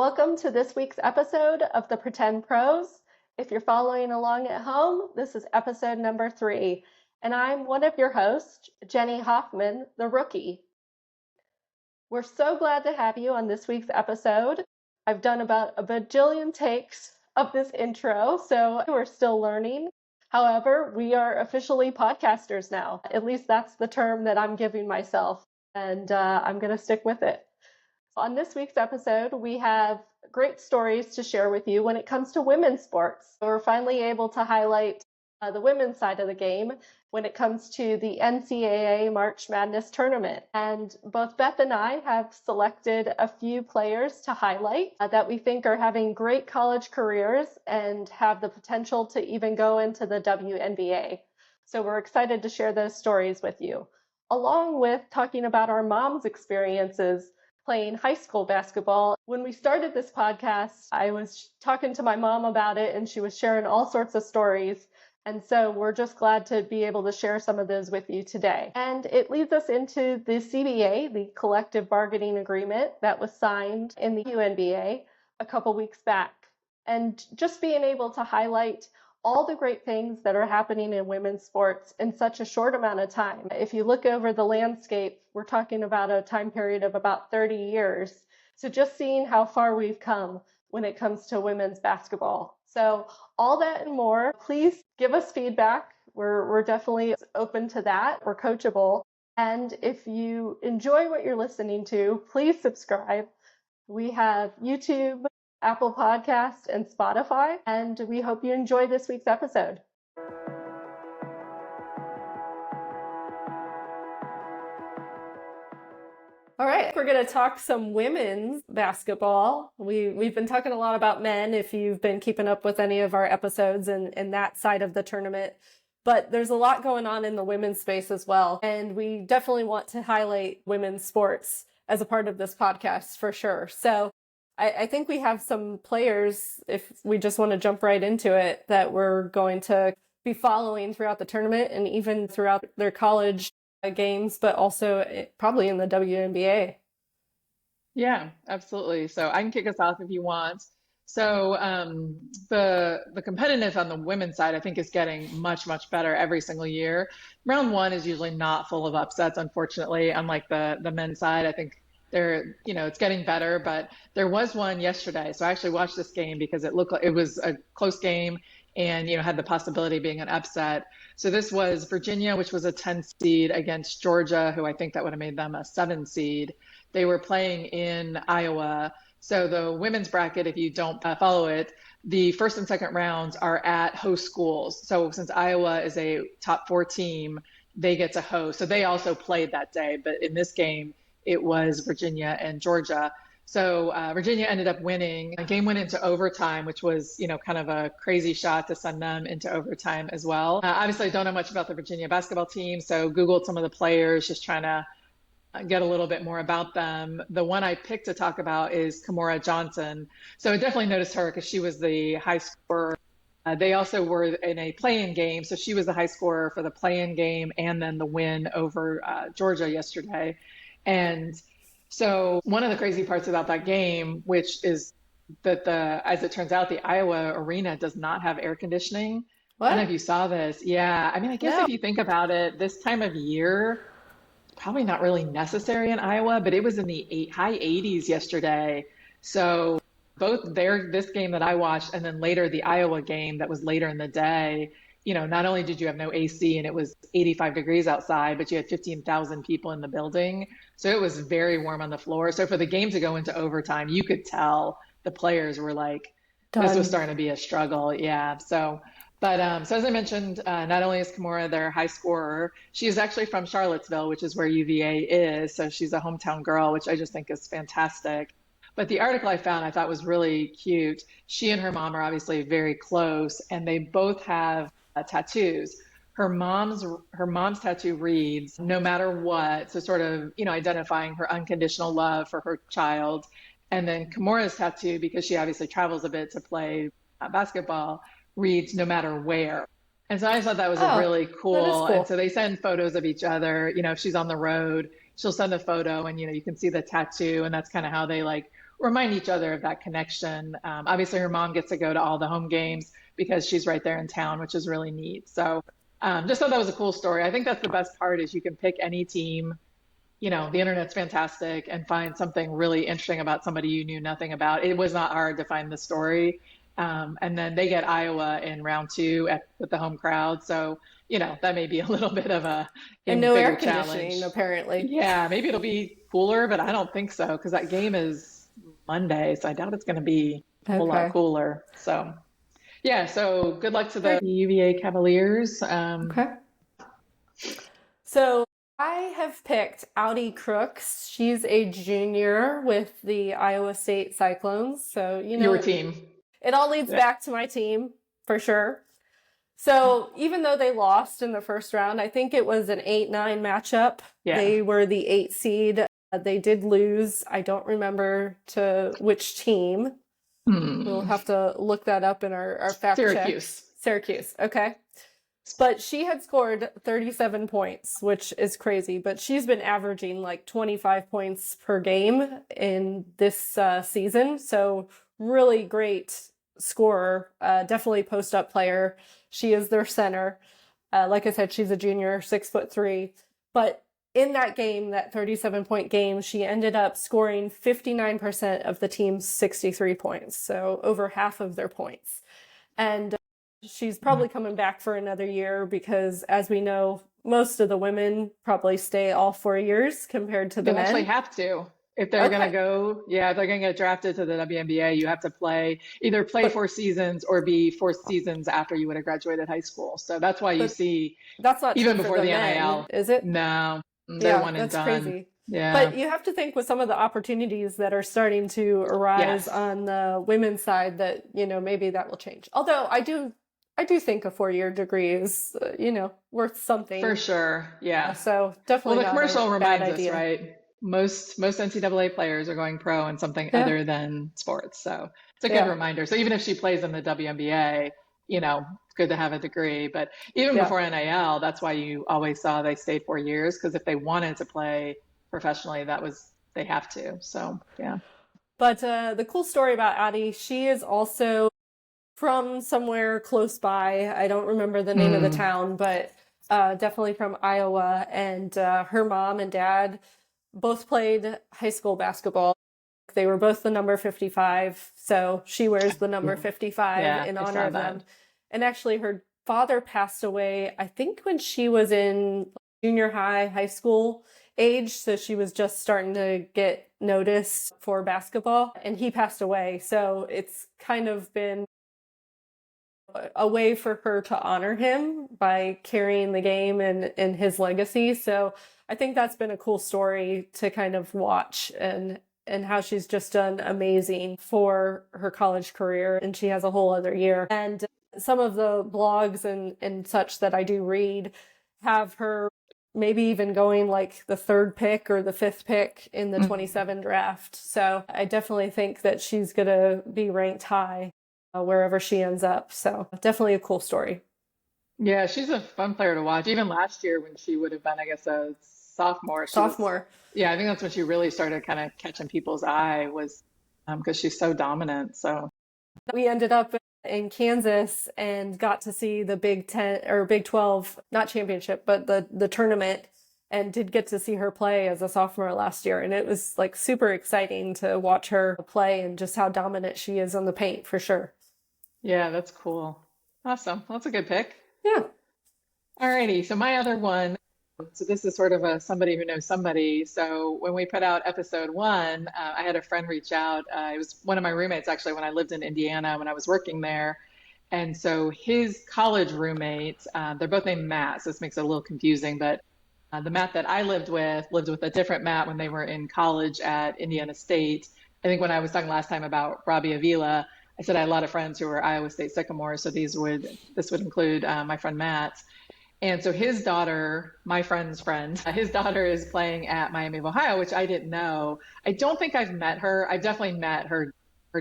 Welcome to this week's episode of the Pretend Pros. If you're following along at home, this is episode number 3, and I'm one of your hosts, Jenny Hoffman, the rookie. We're so glad to have you on this week's episode. I've done about a bajillion takes of this intro, so we're still learning. However, we are officially podcasters now. At least that's the term that I'm giving myself, and I'm going to stick with it. On this week's episode, we have great stories to share with you when it comes to women's sports. We're finally able to highlight the women's side of the game when it comes to the NCAA March Madness tournament. And both Beth and I have selected a few players to highlight that we think are having great college careers and have the potential to even go into the WNBA. So we're excited to share those stories with you, along with talking about our mom's experiences playing high school basketball. When we started this podcast, I was talking to my mom about it, and she was sharing all sorts of stories. And so we're just glad to be able to share some of those with you today. And it leads us into the CBA, the collective bargaining agreement that was signed in the WNBA a couple weeks back. And just being able to highlight all the great things that are happening in women's sports in such a short amount of time. If you look over the landscape, we're talking about a time period of about 30 years. So just seeing how far we've come when it comes to women's basketball. So all that and more, please give us feedback. We're definitely open to that. We're coachable. And if you enjoy what you're listening to, please subscribe. We have YouTube, Apple Podcasts, and Spotify, and we hope you enjoy this week's episode. All right, we're going to talk some women's basketball. We've been talking a lot about men, if you've been keeping up with any of our episodes and that side of the tournament. But there's a lot going on in the women's space as well, and we definitely want to highlight women's sports as a part of this podcast for sure. So I think we have some players, if we just want to jump right into it, that we're going to be following throughout the tournament and even throughout their college games, but also probably in the WNBA. Yeah, absolutely. So I can kick us off if you want. So the competitiveness on the women's side, I think, is getting much, much better every single year. Round one is usually not full of upsets, unfortunately, unlike the men's side. I think it's getting better, but there was one yesterday. So I actually watched this game because it looked like it was a close game and, had the possibility of being an upset. So this was Virginia, which was a 10 seed against Georgia, who I think that would have made them a 7 seed. They were playing in Iowa. So the women's bracket, if you don't follow it, the first and second rounds are at host schools. So since Iowa is a top 4 team, they get to host. So they also played that day, but in this game, it was Virginia and Georgia. So Virginia ended up winning. The game went into overtime, which was, kind of a crazy shot to send them into overtime as well. Obviously, I don't know much about the Virginia basketball team, so Googled some of the players, just trying to get a little bit more about them. The one I picked to talk about is Kymora Johnson. So I definitely noticed her because she was the high scorer. They also were in a play-in game, so she was the high scorer for the play-in game and then the win over Georgia yesterday. And so one of the crazy parts about that game, which is that as it turns out, the Iowa arena does not have air conditioning. What? I don't know if you saw this. Yeah. I mean, I guess if you think about it, this time of year, probably not really necessary in Iowa, but it was in the high 80s yesterday. So both this game that I watched and then later the Iowa game that was later in the day, not only did you have no AC and it was 85 degrees outside, but you had 15,000 people in the building. So it was very warm on the floor. So for the game to go into overtime, you could tell the players were like, Done. This was starting to be a struggle. Yeah. So as I mentioned, not only is Kymora their high scorer, she is actually from Charlottesville, which is where UVA is. So she's a hometown girl, which I just think is fantastic. But the article I found I thought was really cute. She and her mom are obviously very close, and they both have tattoos. Her mom's tattoo reads, "No matter what," so sort of, identifying her unconditional love for her child. And then Kymora's tattoo, because she obviously travels a bit to play basketball, reads, "No matter where." And so I thought that was really cool. And so they send photos of each other. If she's on the road, she'll send a photo and, you can see the tattoo. And that's kind of how they remind each other of that connection. Obviously, her mom gets to go to all the home games because she's right there in town, which is really neat. So just thought that was a cool story. I think that's the best part is you can pick any team. The internet's fantastic and find something really interesting about somebody you knew nothing about. It was not hard to find the story. And then they get Iowa in round two with the home crowd. So, that may be a little bit of a And no air bigger conditioning, challenge. apparently. Yeah, maybe it'll be cooler, but I don't think so because that game is Monday. So I doubt it's going to be a whole lot Okay. cooler. So, yeah, so good luck to the Great. UVA Cavaliers. Okay. So I have picked Audi Crooks. She's a junior with the Iowa State Cyclones. So, Your team. it all leads back to my team for sure. So even though they lost in the first round, I think it was an 8-9 matchup. Yeah. They were the 8 seed. They did lose. I don't remember to which team. We'll have to look that up in our fact checks. Syracuse. Okay. But she had scored 37 points, which is crazy. But she's been averaging like 25 points per game in this season. So really great scorer. Definitely post-up player. She is their center. Like I said, she's a junior, 6'3". But in that game, that 37-point game, she ended up scoring 59% of the team's 63 points. So over half of their points. And she's probably coming back for another year because, as we know, most of the women probably stay all 4 years compared to the men. They actually have to. If they're going to go, if they're going to get drafted to the WNBA, you have to either play 4 seasons or be 4 seasons after you would have graduated high school. So that's why you see, that's not even true before for the men, NIL. is it? No, they're one and that's done. Crazy. Yeah. But you have to think with some of the opportunities that are starting to arise on the women's side that, maybe that will change. Although I do think a 4-year degree is, worth something. For sure. Yeah. So definitely Well, the commercial reminds us, idea. right? Most NCAA players are going pro in something other than sports. So it's a good reminder. So even if she plays in the WNBA, it's good to have a degree. But even before NIL, that's why you always saw they stayed 4 years, because if they wanted to play professionally, they have to. So, yeah. But the cool story about Audi, she is also from somewhere close by. I don't remember the name of the town, but definitely from Iowa. And her mom and dad both played high school basketball. They were both the number 55. So she wears the number 55 in honor of them. And actually her father passed away, I think when she was in junior high school age. So she was just starting to get noticed for basketball, and he passed away. So it's kind of been a way for her to honor him by carrying the game and his legacy. So I think that's been a cool story to kind of watch, and how she's just done amazing for her college career, and she has a whole other year. And some of the blogs and such that I do read have her maybe even going like the 3rd pick or the 5th pick in the 27 draft. So I definitely think that she's going to be ranked high wherever she ends up. So definitely a cool story. Yeah, she's a fun player to watch. Even last year when she would have been, I guess, a sophomore. I think that's when she really started kind of catching people's eye, was because she's so dominant. So we ended up in Kansas and got to see the Big 10 or Big 12, not championship, but the tournament, and did get to see her play as a sophomore last year. And it was like super exciting to watch her play and just how dominant she is on the paint, for sure. Yeah, that's cool. Awesome. Well, that's a good pick. Yeah. Alrighty. So my other one, so this is sort of a somebody who knows somebody. So when we put out episode 1, I had a friend reach out. It was one of my roommates, actually, when I lived in Indiana, when I was working there. And so his college roommates, they're both named Matt, so this makes it a little confusing, but the Matt that I lived with a different Matt when they were in college at Indiana State. I think when I was talking last time about Robbie Avila, I said I had a lot of friends who were Iowa State Sycamore, so this would include my friend Matt. And so his daughter, my friend's friend, his daughter is playing at Miami of Ohio, which I didn't know. I don't think I've met her. I've definitely met her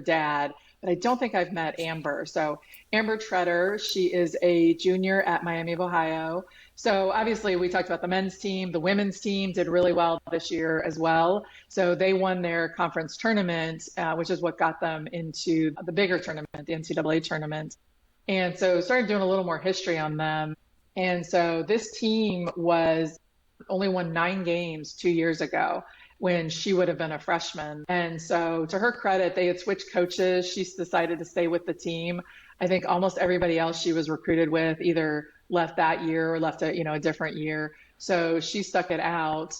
dad, but I don't think I've met Amber. So Amber Treader, she is a junior at Miami of Ohio. So obviously we talked about the men's team. The women's team did really well this year as well. So they won their conference tournament, which is what got them into the bigger tournament, the NCAA tournament. And so started doing a little more history on them. And so this team was only won 9 games 2 years ago when she would have been a freshman. And so to her credit, they had switched coaches. She's decided to stay with the team. I think almost everybody else she was recruited with either left that year or left a different year. So she stuck it out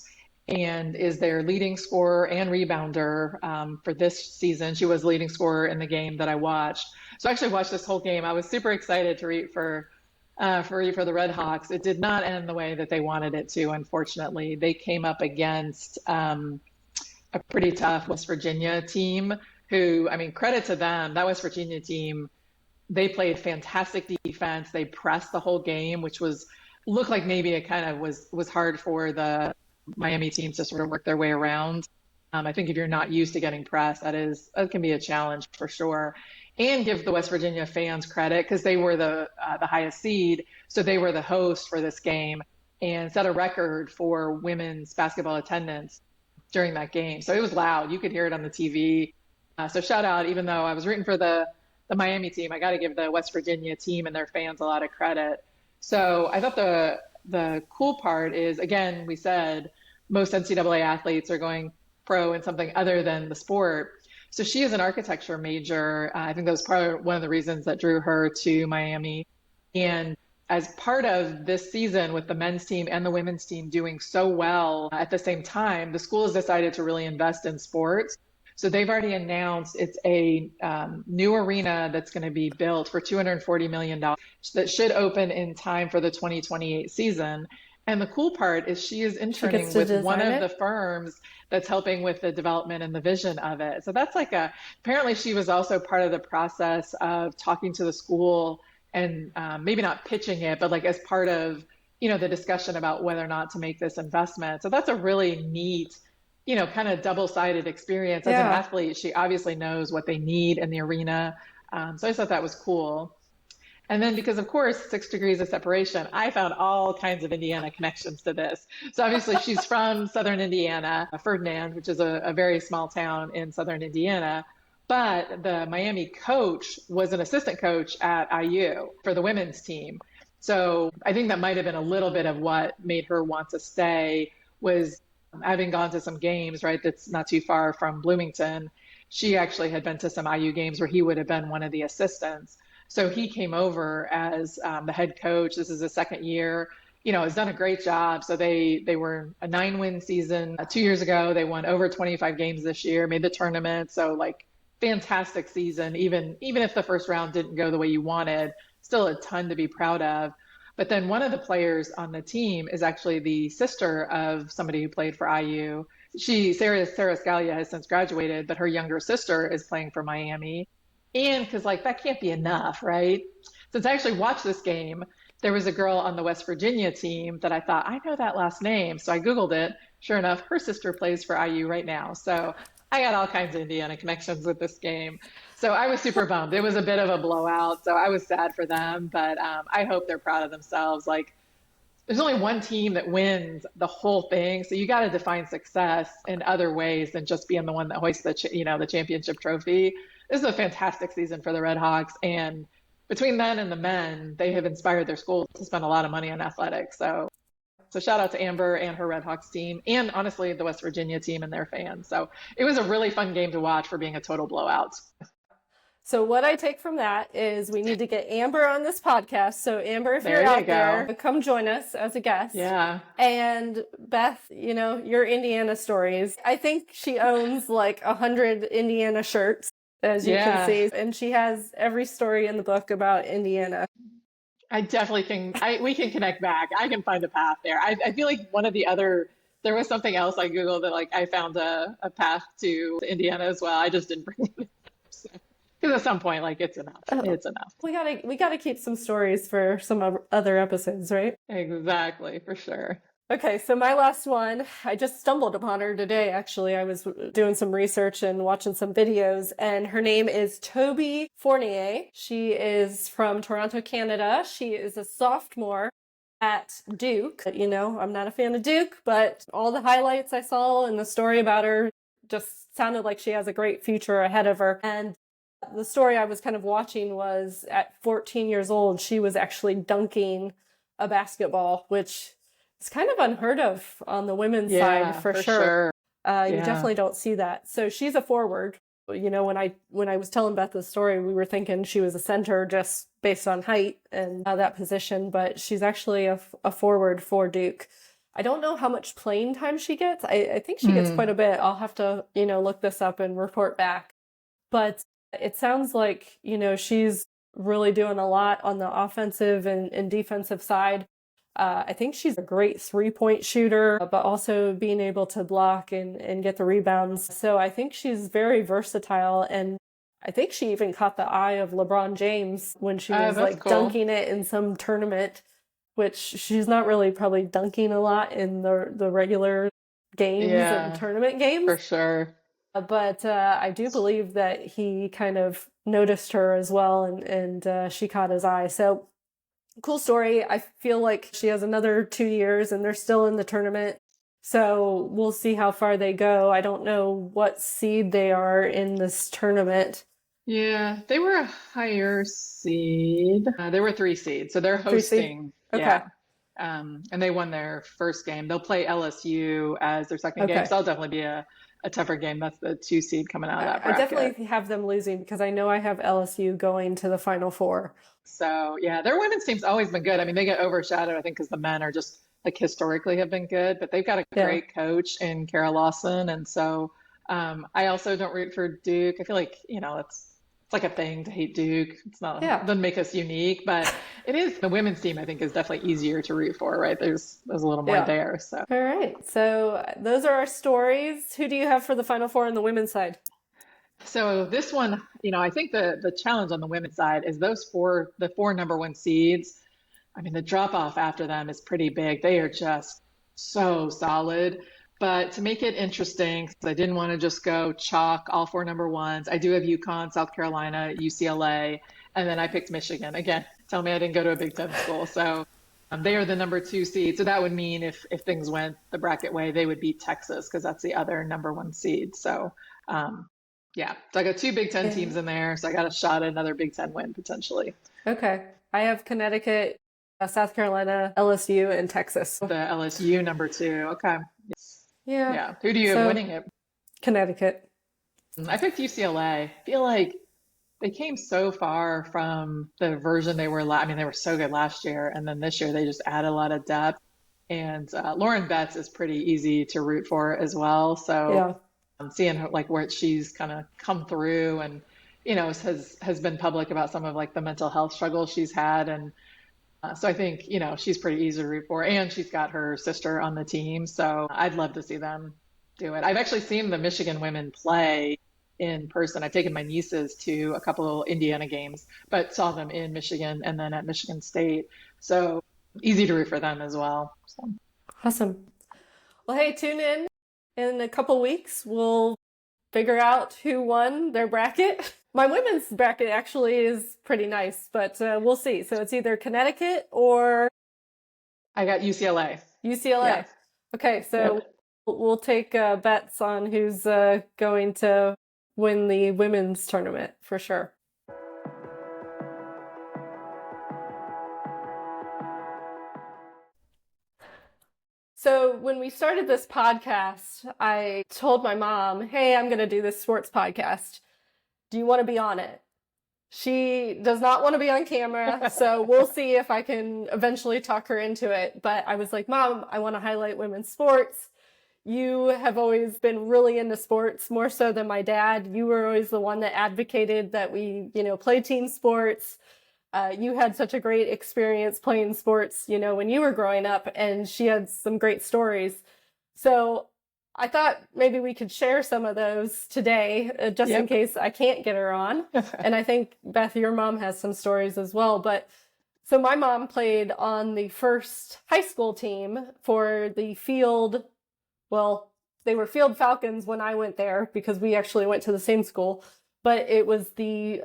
and is their leading scorer and rebounder for this season. She was leading scorer in the game that I watched. So I actually watched this whole game. I was super excited to root for the Red Hawks. It did not end the way that they wanted it to, unfortunately. They came up against a pretty tough West Virginia team who, I mean, credit to them. That West Virginia team, they played fantastic defense. They pressed the whole game, which looked like maybe it kind of was hard for the Miami teams to sort of work their way around. I think if you're not used to getting pressed, that can be a challenge for sure. And give the West Virginia fans credit because they were the highest seed, so they were the host for this game and set a record for women's basketball attendance during that game. So it was loud; you could hear it on the TV. So shout out, even though I was rooting for the Miami team, I got to give the West Virginia team and their fans a lot of credit. So I thought the cool part is, again, we said most NCAA athletes are going pro in something other than the sport. So she is an architecture major. I think that was probably one of the reasons that drew her to Miami. And as part of this season with the men's team and the women's team doing so well at the same time, the school has decided to really invest in sports. So they've already announced it's a new arena that's going to be built for $240 million that should open in time for the 2028 season. And the cool part is she is interning with one of the firms that's helping with the development and the vision of it. So that's apparently she was also part of the process of talking to the school and maybe not pitching it, but as part of, the discussion about whether or not to make this investment. So that's a really neat, kind of double-sided experience. As an athlete, she obviously knows what they need in the arena. So I thought that was cool. And then because, of course, 6 degrees of separation, I found all kinds of Indiana connections to this. So obviously she's from Southern Indiana, Ferdinand, which is a very small town in Southern Indiana. But the Miami coach was an assistant coach at IU for the women's team. So I think that might have been a little bit of what made her want to stay was having gone to some games, right, that's not too far from Bloomington. She actually had been to some IU games where he would have been one of the assistants. So he came over as the head coach. This is his second year, has done a great job. So they were a 9-win season 2 years ago. They won over 25 games this year, made the tournament. So fantastic season, even if the first round didn't go the way you wanted, still a ton to be proud of. But then one of the players on the team is actually the sister of somebody who played for IU. Sarah Scalia has since graduated, but her younger sister is playing for Miami. And because that can't be enough, right? Since I actually watched this game, there was a girl on the West Virginia team that I thought, I know that last name. So I Googled it. Sure enough, her sister plays for IU right now. So I got all kinds of Indiana connections with this game. So I was super bummed. It was a bit of a blowout. So I was sad for them, but I hope they're proud of themselves. There's only one team that wins the whole thing. So you got to define success in other ways than just being the one that hoists the championship trophy. This is a fantastic season for the Red Hawks. And between them and the men, they have inspired their school to spend a lot of money on athletics. So shout out to Amber and her Red Hawks team, and honestly, the West Virginia team and their fans. So it was a really fun game to watch for being a total blowout. So what I take from that is we need to get Amber on this podcast. So Amber, if you're out there, come join us as a guest. Yeah. And Beth, your Indiana stories. I think she owns 100 Indiana shirts, as you can see. And she has every story in the book about Indiana. I definitely can. We can connect back. I can find a path there. I feel like there was something else I Googled that I found a path to Indiana as well. I just didn't bring it up. Because at some point, it's enough. It's enough. We gotta keep some stories for some other episodes, right? Exactly, for sure. Okay, so my last one, I just stumbled upon her today, actually. I was doing some research and watching some videos, and her name is Toby Fournier. She is from Toronto, Canada. She is a sophomore at Duke. You know, I'm not a fan of Duke, but all the highlights I saw and the story about her just sounded like she has a great future ahead of her. And the story I was kind of watching was at 14 years old, she was actually dunking a basketball, which is kind of unheard of on the women's side for sure. You definitely don't see that. So she's a forward. You know, when I was telling Beth the story, we were thinking she was a center just based on height and that position, but she's actually a forward for Duke. I don't know how much playing time she gets. I think she gets quite a bit. I'll have to, look this up and report back. But it sounds like, she's really doing a lot on the offensive and defensive side. I think she's a great 3-point shooter, but also being able to block and get the rebounds. So I think she's very versatile. And I think she even caught the eye of LeBron James when she was dunking it in some tournament, which she's not really probably dunking a lot in the regular games and tournament games. For sure. But I do believe that he kind of noticed her as well, and she caught his eye. So cool story. I feel like she has another 2 years and they're still in the tournament. So we'll see how far they go. I don't know what seed they are in this tournament. Yeah, they were a higher seed. They were 3 seeds, so they're hosting. Okay. Yeah. And they won their first game. They'll play LSU as their second game, so that'll definitely be a tougher game. That's the 2 seed coming out of that bracket. I definitely have them losing because I know I have LSU going to the Final Four. So yeah, their women's team's always been good. I mean, they get overshadowed, I think, because the men are just like historically have been good, but they've got a great coach in Kara Lawson. And so I also don't root for Duke. I feel like, it's like a thing to hate Duke. It's not, doesn't make us unique, but it is. The women's team, I think, is definitely easier to root for, right? There's a little more there. So. All right. So those are our stories. Who do you have for the Final Four on the women's side? So this one, I think the challenge on the women's side is the 4 number 1 seeds. I mean, the drop off after them is pretty big. They are just so solid. But to make it interesting, I didn't want to just go chalk all 4 number 1s. I do have UConn, South Carolina, UCLA, and then I picked Michigan. Again, tell me I didn't go to a Big Ten school. So they are the number 2 seed. So that would mean if things went the bracket way, they would beat Texas because that's the other number 1 seed. So yeah, so I got 2 Big Ten teams in there, so I got a shot at another Big Ten win potentially. Okay. I have Connecticut, South Carolina, LSU, and Texas. The LSU number 2. Okay. Yeah. Who do you have winning it? Connecticut. I picked UCLA. I feel like they came so far from the version they were. I mean, they were so good last year, and then this year they just add a lot of depth. And Lauren Betts is pretty easy to root for as well. So. Seeing her, like where she's kind of come through and, has been public about some of like the mental health struggles she's had. And so I think, she's pretty easy to root for, and she's got her sister on the team. So I'd love to see them do it. I've actually seen the Michigan women play in person. I've taken my nieces to a couple of Indiana games, but saw them in Michigan and then at Michigan State. So easy to root for them as well. So. Awesome. Well, hey, tune in a couple weeks. We'll figure out who won their bracket. My women's bracket actually is pretty nice, but we'll see. So it's either Connecticut or... I got UCLA. Yeah. Okay, so we'll take bets on who's going to win the women's tournament for sure. So when we started this podcast, I told my mom, hey, I'm going to do this sports podcast. Do you want to be on it? She does not want to be on camera, so we'll see if I can eventually talk her into it. But I was like, Mom, I want to highlight women's sports. You have always been really into sports, more so than my dad. You were always the one that advocated that we, play team sports. You had such a great experience playing sports, when you were growing up, and she had some great stories. So I thought maybe we could share some of those today, just in case I can't get her on. And I think, Beth, your mom has some stories as well. But So my mom played on the first high school team for the field. Well, they were Field Falcons when I went there because we actually went to the same school, but it was the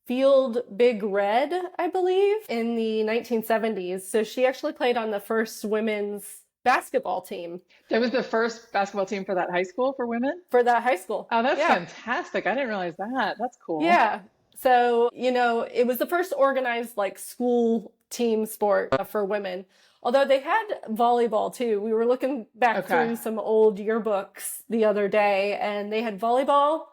Field Big Red, I believe, in the 1970s. So she actually played on the first women's basketball team. That was the first basketball team for that high school for women? For that high school. Oh, that's Yeah. fantastic. I didn't realize that. That's cool. Yeah. So, it was the first organized like school team sport for women. Although they had volleyball too. We were looking back through some old yearbooks the other day, and they had volleyball.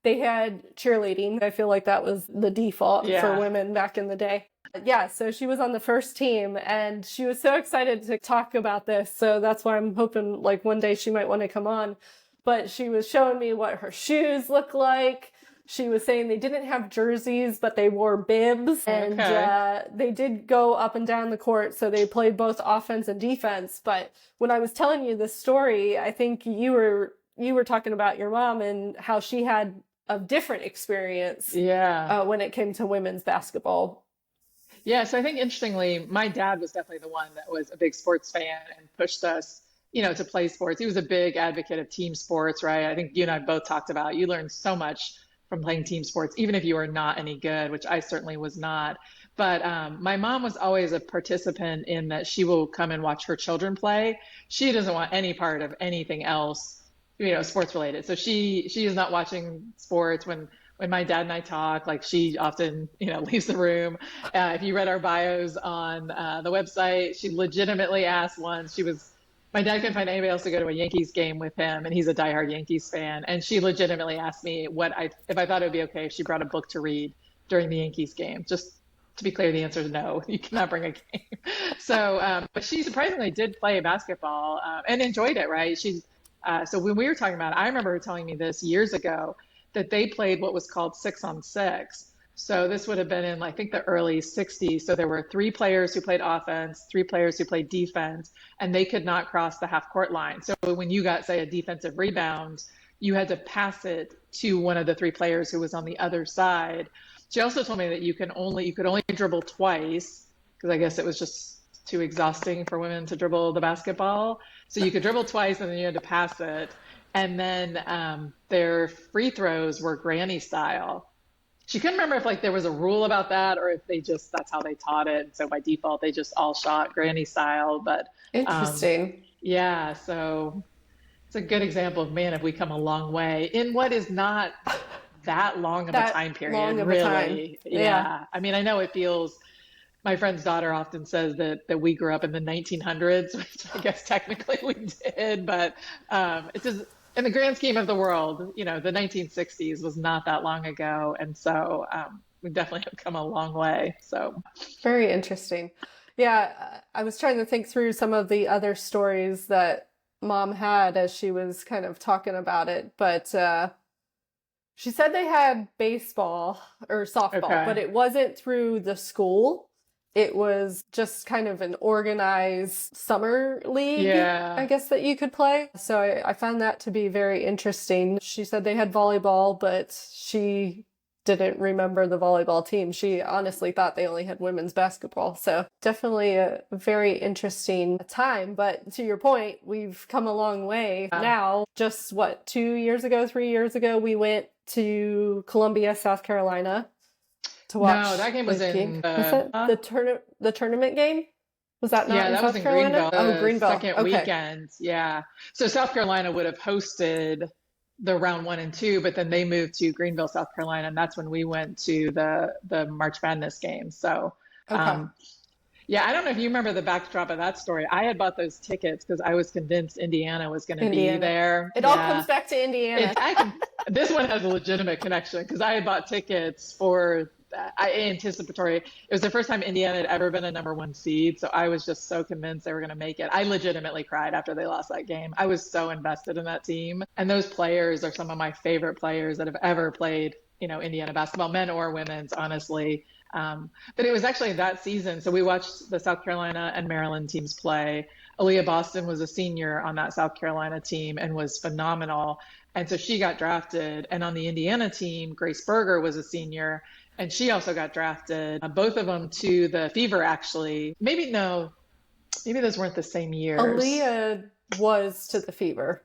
They had cheerleading. I feel like that was the default for women back in the day. Yeah, so she was on the first team, and she was so excited to talk about this. So that's why I'm hoping like one day she might want to come on. But she was showing me what her shoes look like. She was saying they didn't have jerseys, but they wore bibs, and they did go up and down the court. So they played both offense and defense. But when I was telling you this story, I think you were talking about your mom and how she had a different experience when it came to women's basketball. Yeah, so I think interestingly, my dad was definitely the one that was a big sports fan and pushed us, to play sports. He was a big advocate of team sports, right? I think you and I both talked about, you learned so much from playing team sports, even if you were not any good, which I certainly was not. But my mom was always a participant in that she will come and watch her children play. She doesn't want any part of anything else, sports related. So she is not watching sports when my dad and I talk. Like she often, leaves the room. If you read our bios on the website, she legitimately asked once. My dad couldn't find anybody else to go to a Yankees game with him, and he's a diehard Yankees fan. And she legitimately asked me if I thought it would be okay if she brought a book to read during the Yankees game. Just to be clear, the answer is no. You cannot bring a game. So, but she surprisingly did play basketball and enjoyed it, right? So when we were talking about it, I remember her telling me this years ago that they played what was called 6-on-6. So this would have been in, I think, the early 60s. So there were 3 players who played offense, 3 players who played defense, and they could not cross the half court line. So when you got, say, a defensive rebound, you had to pass it to one of the 3 players who was on the other side. She also told me that you could only dribble twice, because I guess it was just too exhausting for women to dribble the basketball. So you could dribble twice and then you had to pass it. And then their free throws were granny style. She couldn't remember if there was a rule about that or if that's how they taught it. And so by default, they just all shot granny style. But interesting. Yeah. So it's a good example of, man, if we come a long way in what is not that long of a time period, really. Yeah. I mean, I know it feels, my friend's daughter often says that we grew up in the 1900s, which I guess technically we did, but it's just, in the grand scheme of the world, the 1960s was not that long ago. And so we definitely have come a long way. So very interesting. Yeah, I was trying to think through some of the other stories that Mom had as she was kind of talking about it. But she said they had baseball or softball, but it wasn't through the school. It was just kind of an organized summer league, I guess, that you could play. So I found that to be very interesting. She said they had volleyball, but she didn't remember the volleyball team. She honestly thought they only had women's basketball. So definitely a very interesting time. But to your point, we've come a long way now. Just 3 years ago, we went to Columbia, South Carolina, to watch. No, that game was in the tournament game. Was that not in that South was in Carolina? Greenville. Greenville. Second weekend. Yeah. So South Carolina would have hosted the round 1 and 2, but then they moved to Greenville, South Carolina, and that's when we went to the March Madness game. So, yeah, I don't know if you remember the backdrop of that story. I had bought those tickets because I was convinced Indiana was going to be there. It all comes back to Indiana. This one has a legitimate connection because I had bought tickets for anticipatory. It was the first time Indiana had ever been a number 1 seed. So I was just so convinced they were going to make it. I legitimately cried after they lost that game. I was so invested in that team. And those players are some of my favorite players that have ever played, Indiana basketball, men or women's, honestly. But it was actually that season. So we watched the South Carolina and Maryland teams play. Aaliyah Boston was a senior on that South Carolina team and was phenomenal. And so she got drafted. And on the Indiana team, Grace Berger was a senior. And she also got drafted, both of them to the Fever, actually. Maybe, no, maybe those weren't the same years. Aaliyah was to the Fever.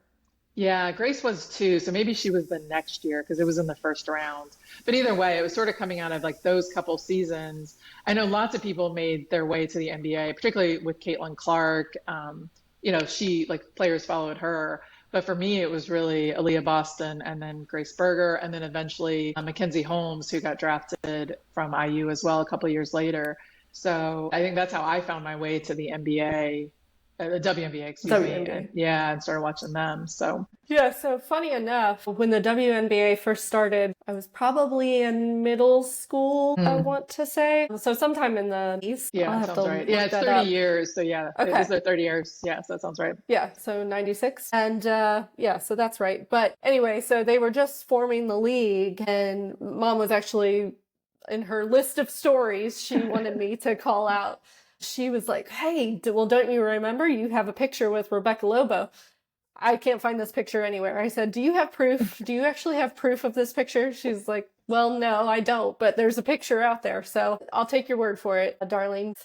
Yeah, Grace was too. So maybe she was the next year because it was in the first round. But either way, it was sort of coming out of like those couple seasons. I know lots of people made their way to the NBA, particularly with Caitlin Clark. She like players followed her. But for me, it was really Aaliyah Boston and then Grace Berger, and then eventually Mackenzie Holmes, who got drafted from IU as well a couple years later. So I think that's how I found my way to the NBA, the WNBA, excuse me, WNBA. and started watching them. So Yeah, so funny enough, when the WNBA first started, I was probably in middle school, I want to say. So sometime in the East. yeah, I'll that have sounds to right. look Yeah, it's that 30 up. years. So yeah, it Okay. was their 30 years. Yeah, so that sounds right. Yeah, so 96. And yeah, so that's right. But anyway, so they were just forming the league, and Mom was actually in her list of stories she wanted me to call out. She was like, hey, well, don't you remember you have a picture with Rebecca Lobo? I can't find this picture anywhere. I said, do you have proof? Do you actually have proof of this picture? She's like, well, no, I don't, but there's a picture out there. So I'll take your word for it, darling.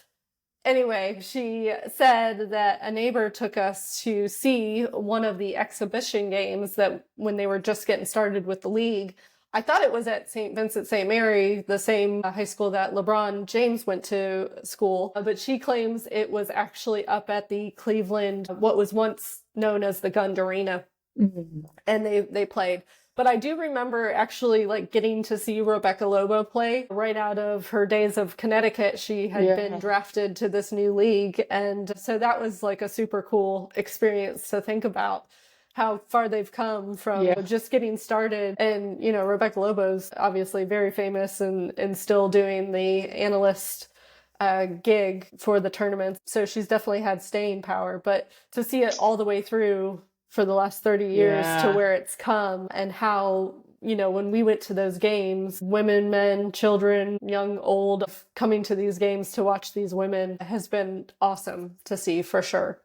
Anyway, she said that a neighbor took us to see one of the exhibition games that when they were just getting started with the league. I thought it was at St. Vincent St. Mary, the same high school that LeBron James went to school, but she claims it was actually up at the Cleveland, what was once known as the Gund Arena, and they played. But I do remember actually like getting to see Rebecca Lobo play right out of her days of Connecticut. She had been drafted to this new league. And so that was like a super cool experience to think about how far they've come from just getting started. And, Rebecca Lobo's obviously very famous and still doing the analyst gig for the tournament. So she's definitely had staying power. But to see it all the way through for the last 30 years to where it's come, and how, when we went to those games, women, men, children, young, old, coming to these games to watch these women has been awesome to see for sure.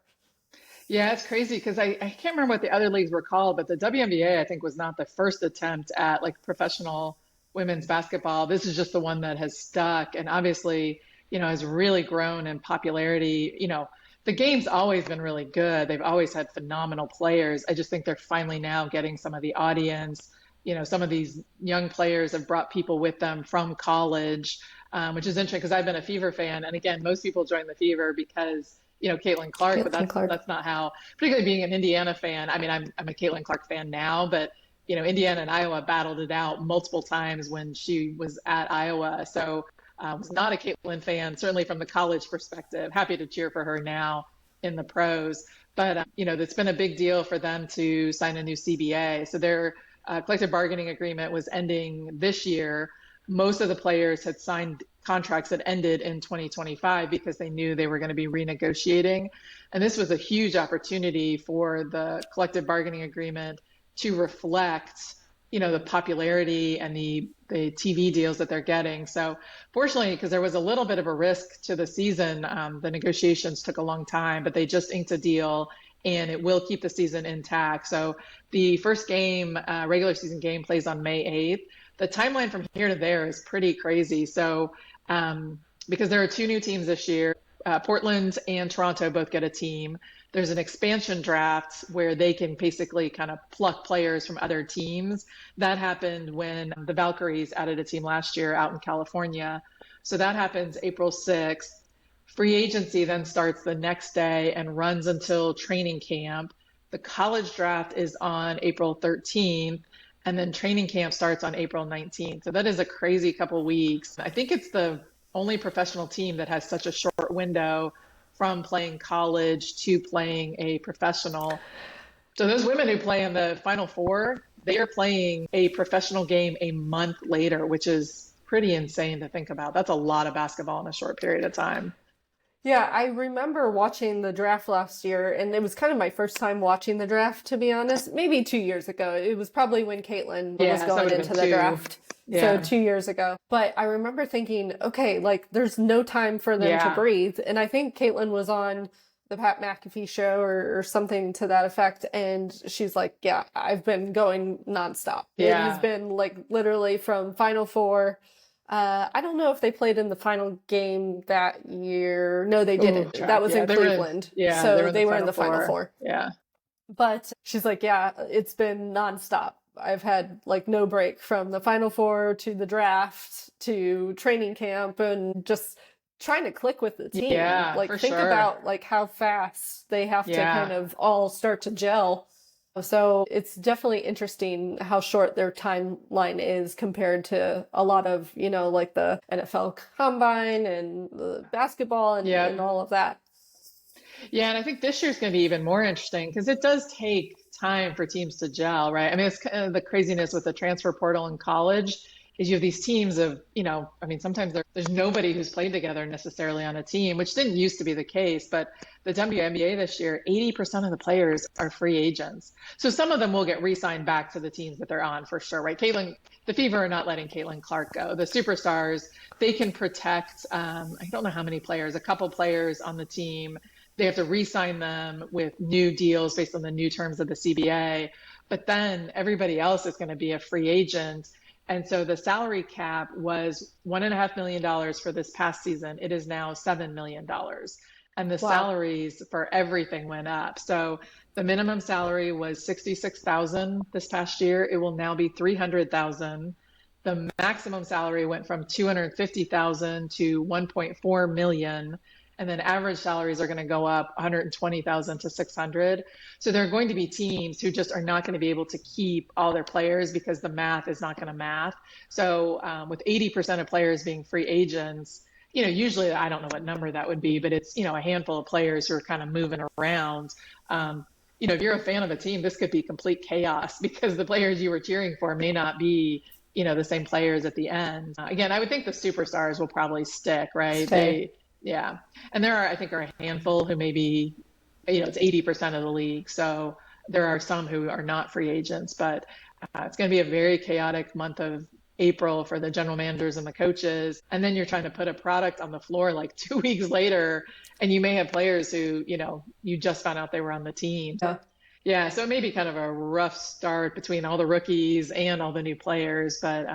Yeah, it's crazy because I can't remember what the other leagues were called, but the WNBA, I think, was not the first attempt at like professional women's basketball. This is just the one that has stuck and obviously, has really grown in popularity. The game's always been really good. They've always had phenomenal players. I just think they're finally now getting some of the audience. Some of these young players have brought people with them from college, which is interesting because I've been a Fever fan. And again, most people join the Fever because, Caitlin Clark, but that's not how, particularly being an Indiana fan. I mean, I'm a Caitlin Clark fan now, but, Indiana and Iowa battled it out multiple times when she was at Iowa. So I was not a Caitlin fan, certainly from the college perspective. Happy to cheer for her now in the pros. But, it's been a big deal for them to sign a new CBA. So their collective bargaining agreement was ending this year. Most of the players had signed contracts that ended in 2025 because they knew they were going to be renegotiating. And this was a huge opportunity for the collective bargaining agreement to reflect the popularity and the TV deals that they're getting. So fortunately, because there was a little bit of a risk to the season, the negotiations took a long time, but they just inked a deal and it will keep the season intact. So the first game, regular season game, plays on May 8th. The timeline from here to there is pretty crazy. So because there are two new teams this year, Portland and Toronto both get a team. There's an expansion draft where they can basically kind of pluck players from other teams. That happened when the Valkyries added a team last year out in California. So that happens April 6th. Free agency then starts the next day and runs until training camp. The college draft is on April 13th, and then training camp starts on April 19th. So that is a crazy couple weeks. I think it's the only professional team that has such a short window from playing college to playing a professional. So those women who play in the Final Four, they are playing a professional game a month later, which is pretty insane to think about. That's a lot of basketball in a short period of time. Yeah, I remember watching the draft last year, and it was kind of my first time watching the draft, to be honest. Maybe 2 years ago. It was probably when Caitlin was going into the draft. So 2 years ago. But I remember thinking, okay, like there's no time for them to breathe. And I think Caitlin was on the Pat McAfee show or something to that effect. And she's like, yeah, I've been going nonstop. It has been like literally from Final Four I don't know if they played in the final game that year. No, they Oh, didn't. That track. was Yeah, in Cleveland. they were So in the they were in Final the Final Four. Four. Yeah. But she's like, yeah, it's been nonstop. I've had like no break from the Final Four to the draft to training camp and just trying to click with the team. Yeah, Like for think sure. about like how fast they have to kind Yeah. of all start to gel. So it's definitely interesting how short their timeline is compared to a lot of, like the NFL combine and the basketball and Yep. all of that. Yeah, and I think this year's going to be even more interesting because it does take time for teams to gel, right? I mean, it's kind of the craziness with the transfer portal in college is you have these teams of, I mean, sometimes there's nobody who's played together necessarily on a team, which didn't used to be the case. But the WNBA this year, 80% of the players are free agents. So some of them will get re-signed back to the teams that they're on for sure, right? The Fever are not letting Caitlin Clark go. The superstars, they can protect, I don't know how many players, a couple players on the team. They have to re-sign them with new deals based on the new terms of the CBA. But then everybody else is going to be a free agent. And so the salary cap was $1.5 million for this past season. It is now $7 million. And the Wow. salaries for everything went up. So the minimum salary was 66,000 this past year. It will now be 300,000. The maximum salary went from 250,000 to 1.4 million. And then average salaries are going to go up 120,000 to 600. So there are going to be teams who just are not going to be able to keep all their players because the math is not going to math. So with 80% of players being free agents, usually I don't know what number that would be, but it's, a handful of players who are kind of moving around. If you're a fan of a team, this could be complete chaos because the players you were cheering for may not be, the same players at the end. Again, I would think the superstars will probably stick, right? Stay. Yeah. And I think, are a handful who maybe, it's 80% of the league. So there are some who are not free agents, but it's going to be a very chaotic month of April for the general managers and the coaches. And then you're trying to put a product on the floor like 2 weeks later, and you may have players who, you just found out they were on the team. Yeah. Yeah. So it may be kind of a rough start between all the rookies and all the new players, but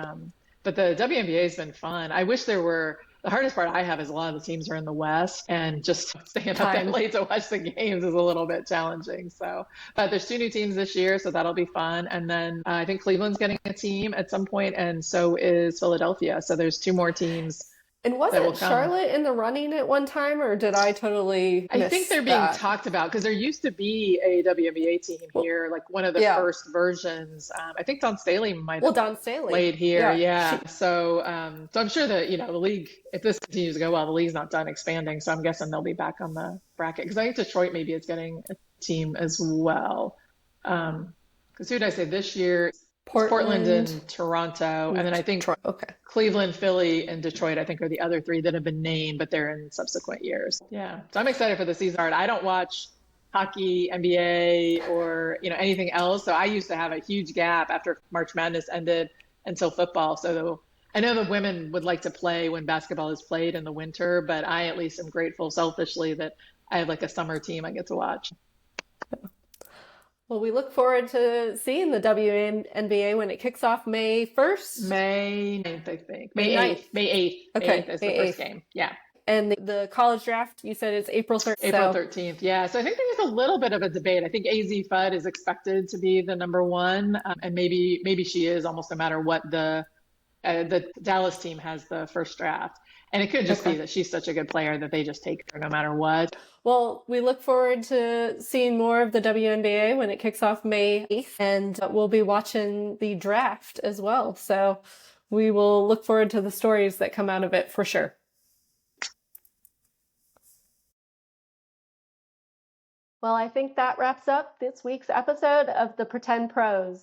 the WNBA has been fun. I wish there were. The hardest part I have is a lot of the teams are in the West, and just staying up that late to watch the games is a little bit challenging. So, but there's 2 new teams this year, so that'll be fun. And then I think Cleveland's getting a team at some point, and so is Philadelphia. So there's 2 more teams And that will wasn't come. Charlotte in the running at one time, or did I totally I miss think they're being that? talked about because there used to be a WNBA team here, like one of the Yeah. first versions. I think Don Staley might Well, have Don Staley. played here. Yeah. So I'm sure that, the league, if this continues to go well, the league's not done expanding. So I'm guessing they'll be back on the bracket because I think Detroit maybe is getting a team as well. Because who did I say this year? Portland and Toronto. And then I think Okay. Cleveland, Philly, and Detroit, I think, are the other 3 that have been named, but they're in subsequent years. Yeah. So I'm excited for the season. I don't watch hockey, NBA, or, anything else. So I used to have a huge gap after March Madness ended until football. So I know the women would like to play when basketball is played in the winter, but I at least am grateful selfishly that I have like a summer team I get to watch. Well, we look forward to seeing the WNBA when it kicks off May 1st. May 9th, I think. May 9th. May 8th. Okay. May 8th is the May first 8th. game. Yeah. And the college draft, you said it's April 13th. April 13th. Yeah. So I think there's a little bit of a debate. I think AZ Fudd is expected to be the number 1. And maybe she is almost no matter what the Dallas team has the first draft. And it could just be that she's such a good player that they just take her no matter what. Well, we look forward to seeing more of the WNBA when it kicks off May 8th, and we'll be watching the draft as well. So we will look forward to the stories that come out of it for sure. Well, I think that wraps up this week's episode of the Pretend Pros.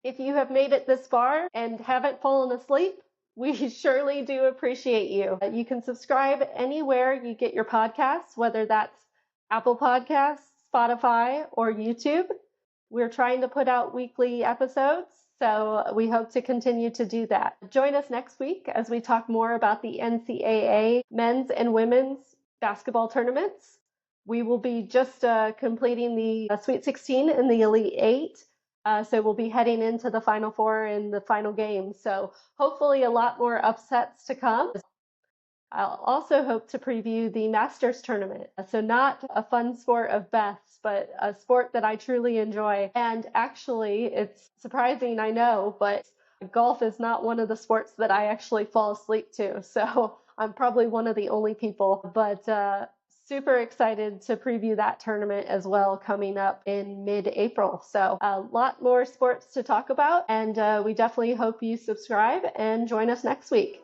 If you have made it this far and haven't fallen asleep, we surely do appreciate you. You can subscribe anywhere you get your podcasts, whether that's Apple Podcasts, Spotify, or YouTube. We're trying to put out weekly episodes, so we hope to continue to do that. Join us next week as we talk more about the NCAA men's and women's basketball tournaments. We will be just completing the Sweet 16 and the Elite 8. So we'll be heading into the Final Four and the final game. So hopefully a lot more upsets to come. I'll also hope to preview the Masters tournament. So not a fun sport of Beth's, but a sport that I truly enjoy. And actually, it's surprising, I know, but golf is not one of the sports that I actually fall asleep to. So I'm probably one of the only people, but super excited to preview that tournament as well coming up in mid-April. So a lot more sports to talk about, and we definitely hope you subscribe and join us next week.